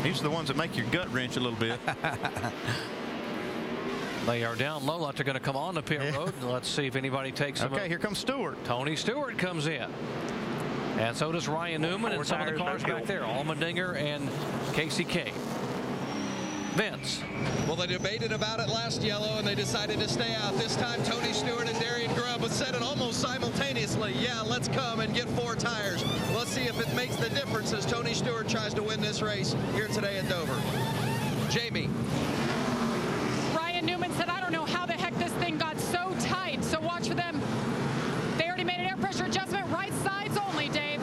These are the ones that make your gut wrench a little bit. They are down low. Like they're going to come on the pit road. Let's see if anybody takes them. Okay, here comes Stewart. Tony Stewart comes in. And so does Ryan Newman and some of the cars back there. Allmendinger and Casey Kay. Vince. Well, they debated about it last yellow, and they decided to stay out. This time, Tony Stewart and Darian Grubb said it almost simultaneously. Yeah, let's come and get 4 tires. Let's see if it makes the difference as Tony Stewart tries to win this race here today at Dover. Jamie. Ryan Newman said, I don't know how the heck this thing got so tight. So watch for them. They already made an air pressure adjustment. Right sides only, Dave.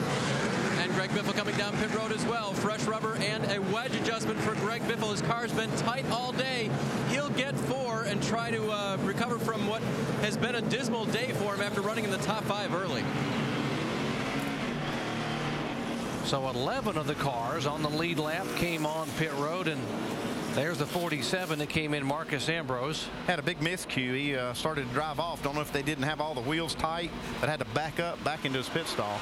And Greg Biffle coming down pit road as well. Fresh rubber and a wedge adjustment for Greg Biffle. His car's been tight all day. He'll get 4 and try to recover from what has been a dismal day for him after running in the top 5 early. So 11 of the cars on the lead lap came on pit road, and there's the 47 that came in, Marcus Ambrose. Had a big miscue. He started to drive off. Don't know if they didn't have all the wheels tight, but had to back up back into his pit stall.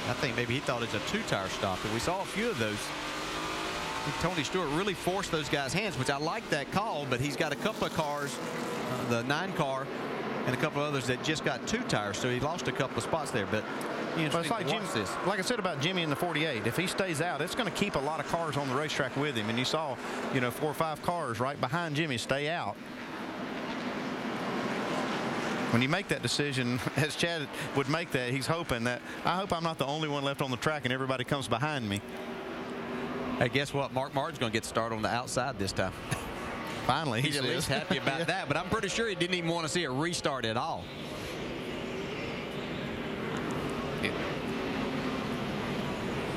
I think maybe he thought it was a 2-tire stop, and we saw a few of those. Tony Stewart really forced those guys' hands, which I like that call, but he's got a couple of cars, the 9 car, and a couple of others that just got 2 tires, so he lost a couple of spots there. But it's like like I said about Jimmy in the 48, if he stays out, it's going to keep a lot of cars on the racetrack with him. And you saw, 4 or 5 cars right behind Jimmy stay out. When you make that decision, as Chad would make that, he's hoping that, I hope I'm not the only one left on the track and everybody comes behind me. Hey, guess what? Mark Martin's going to get started on the outside this time. Finally, he's at least happy about that, but I'm pretty sure he didn't even want to see it restart at all.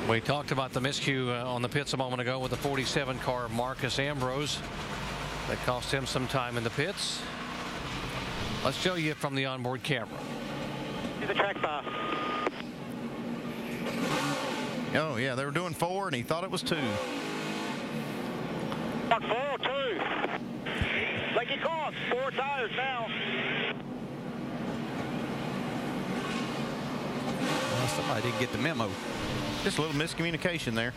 We talked about the miscue on the pits a moment ago with the 47 car, Marcus Ambrose. That cost him some time in the pits. Let's show you from the onboard camera. To the track bar. Oh, yeah, they were doing 4, and he thought it was 2. 4, 2. Like he called, 4 tires now. Well, somebody didn't get the memo. Just a little miscommunication there.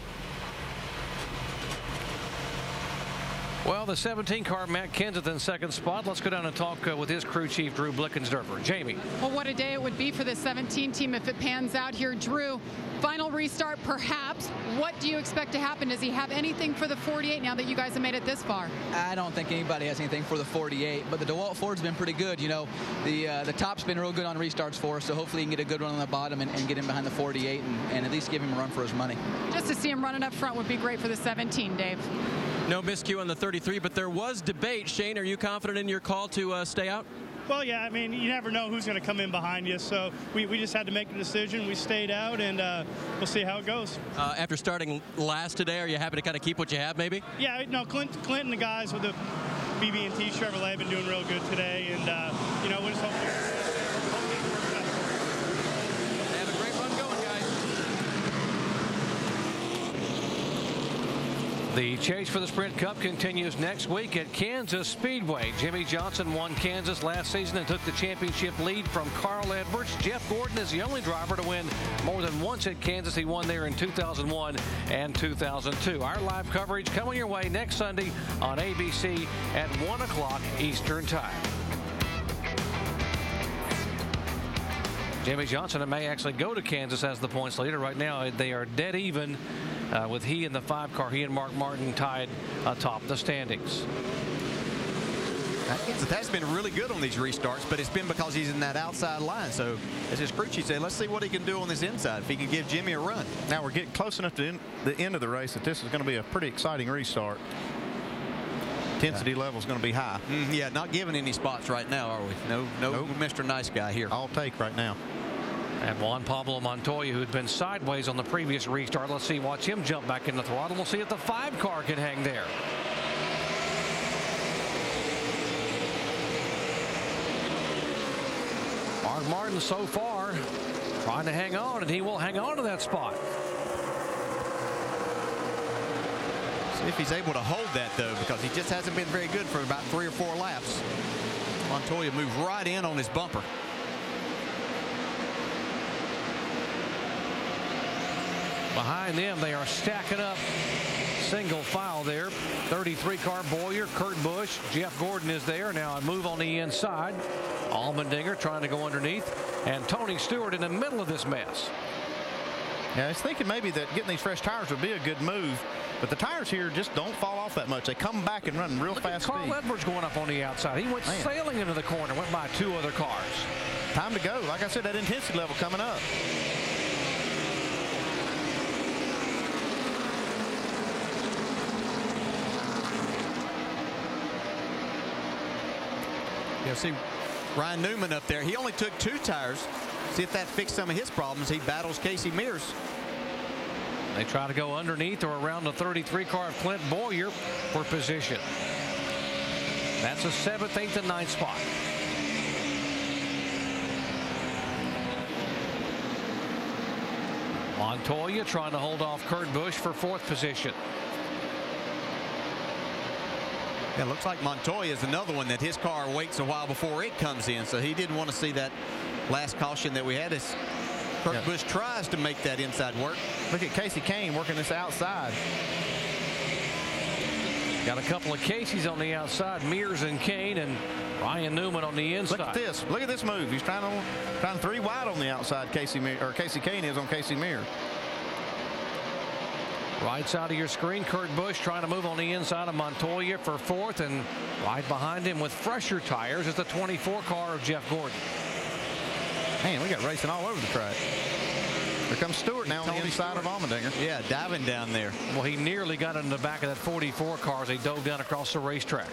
Well, the 17 car, Matt Kenseth in second spot. Let's go down and talk with his crew chief, Drew Blickensderfer. Jamie. Well, what a day it would be for the 17 team if it pans out here. Drew, final restart perhaps. What do you expect to happen? Does he have anything for the 48 now that you guys have made it this far? I don't think anybody has anything for the 48, but the DeWalt Ford's been pretty good. The top's been real good on restarts for us, so hopefully he can get a good run on the bottom and get him behind the 48 and at least give him a run for his money. Just to see him running up front would be great for the 17, Dave. No miscue on the 33, but there was debate. Shane, are you confident in your call to stay out? Well, yeah, I mean, you never know who's going to come in behind you, so we just had to make the decision. We stayed out, and we'll see how it goes. After starting last today, are you happy to kind of keep what you have, maybe? Yeah, no, Clint and the guys with the BB&T Chevrolet have been doing real good today, and, we'll just hope have a great run going, guys. The chase for the Sprint Cup continues next week at Kansas Speedway. Jimmy Johnson won Kansas last season and took the championship lead from Carl Edwards. Jeff Gordon is the only driver to win more than once at Kansas. He won there in 2001 and 2002. Our live coverage coming your way next Sunday on ABC at 1 o'clock Eastern Time. Jimmy Johnson may actually go to Kansas as the points leader. Right now, they are dead even with he in the 5 car. He and Mark Martin tied atop the standings. That's been really good on these restarts, but it's been because he's in that outside line. So, as his crew chief said, let's see what he can do on this inside if he can give Jimmy a run. Now we're getting close enough to the end of the race that this is going to be a pretty exciting restart. Intensity level is going to be high. Yeah, not giving any spots right now, are we? No, nope. Mr. Nice Guy here. All take right now. And Juan Pablo Montoya, who had been sideways on the previous restart. Let's see, watch him jump back in the throttle. We'll see if the 5 car can hang there. Mark Martin so far trying to hang on, and he will hang on to that spot. See if he's able to hold that, though, because he just hasn't been very good for about 3 or 4 laps. Montoya moved right in on his bumper. Behind them, they are stacking up single file there. 33 car Boyer, Kurt Busch, Jeff Gordon is there. Now a move on the inside. Allmendinger trying to go underneath, and Tony Stewart in the middle of this mess. Yeah, I was thinking maybe that getting these fresh tires would be a good move, but the tires here just don't fall off that much. They come back and run real fast speed. Carl Edwards going up on the outside. He went sailing into the corner, went by 2 other cars. Time to go. Like I said, that intensity level coming up. Yeah, see Ryan Newman up there. He only took 2 tires. See if that fixed some of his problems. He battles Casey Mears. They try to go underneath or around the 33 car of Clint Boyer for position. That's a 7th, 8th, and 9th spot. Montoya trying to hold off Kurt Busch for 4th position. Yeah, looks like Montoya is another one that his car waits a while before it comes in, so he didn't want to see that last caution that we had as Kurt Busch tries to make that inside work. Look at Casey Kane working this outside. Got a couple of Caseys on the outside, Mears and Kane, and Ryan Newman on the inside. Look at this. Look at this move. He's trying 3 wide on the outside. Casey Kane is on Casey Mears. Right side of your screen, Kurt Busch trying to move on the inside of Montoya for 4th, and right behind him with fresher tires is the 24 car of Jeff Gordon. Man, we got racing all over the track. Here comes Stewart now on the inside of Allmendinger. Yeah, diving down there. Well, he nearly got in the back of that 44 car as he dove down across the racetrack.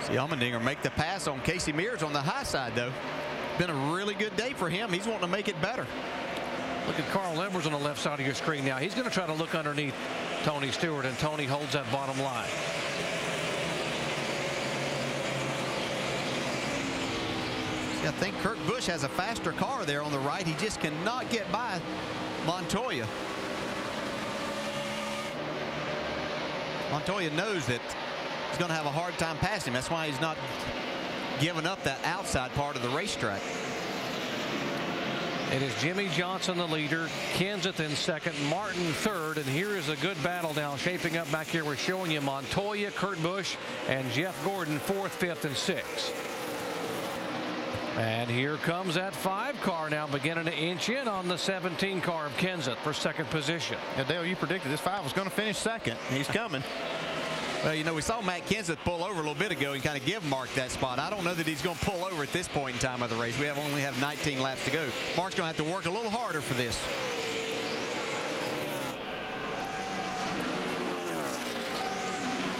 See Allmendinger make the pass on Casey Mears on the high side, though. Been a really good day for him. He's wanting to make it better. Look at Carl Edwards on the left side of your screen now. He's going to try to look underneath Tony Stewart, and Tony holds that bottom line. See, I think Kurt Busch has a faster car there on the right. He just cannot get by Montoya. Montoya knows that he's going to have a hard time passing him. That's why he's not giving up that outside part of the racetrack. It is Jimmy Johnson, the leader, Kenseth in 2nd, Martin 3rd, and here is a good battle now shaping up back here. We're showing you Montoya, Kurt Busch, and Jeff Gordon 4th, 5th, and 6th. And here comes that 5 car now beginning to inch in on the 17 car of Kenseth for 2nd position. Yeah, Dale, you predicted this 5 was going to finish 2nd. He's coming. Well, you know, we saw Matt Kenseth pull over a little bit ago and kind of give Mark that spot. I don't know that he's going to pull over at this point in time of the race. We only have 19 laps to go. Mark's going to have to work a little harder for this.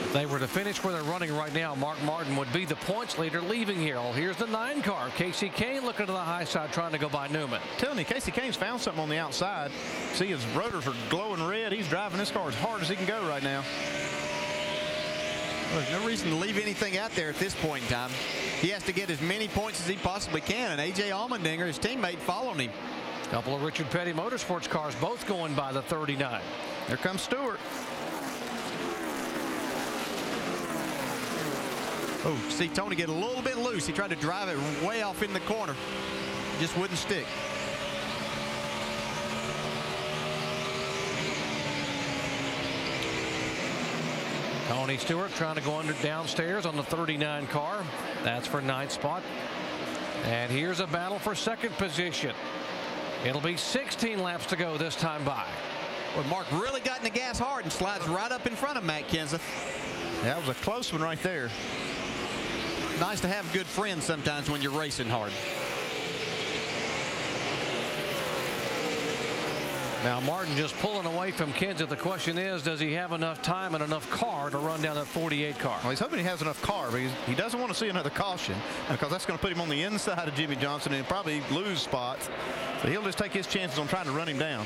If they were to finish where they're running right now, Mark Martin would be the points leader leaving here. Well, here's the 9 car. Casey Kane looking to the high side, trying to go by Newman. I'm telling you, Casey Kane's found something on the outside. See, his rotors are glowing red. He's driving this car as hard as he can go right now. Well, there's no reason to leave anything out there at this point in time. He has to get as many points as he possibly can, and A.J. Allmendinger, his teammate, following him. A couple of Richard Petty Motorsports cars both going by the 39. Here comes Stewart. Oh, see Tony get a little bit loose. He tried to drive it way off in the corner. Just wouldn't stick. Tony Stewart trying to go downstairs on the 39 car. That's for 9th spot. And here's a battle for 2nd position. It'll be 16 laps to go this time by. Well, Mark really got in the gas hard and slides right up in front of Matt Kenseth. That was a close one right there. Nice to have good friends sometimes when you're racing hard. Now Martin just pulling away from Kenseth. The question is, does he have enough time and enough car to run down that 48 car? Well, he's hoping he has enough car, but he doesn't want to see another caution because that's going to put him on the inside of Jimmy Johnson and probably lose spots. So he'll just take his chances on trying to run him down.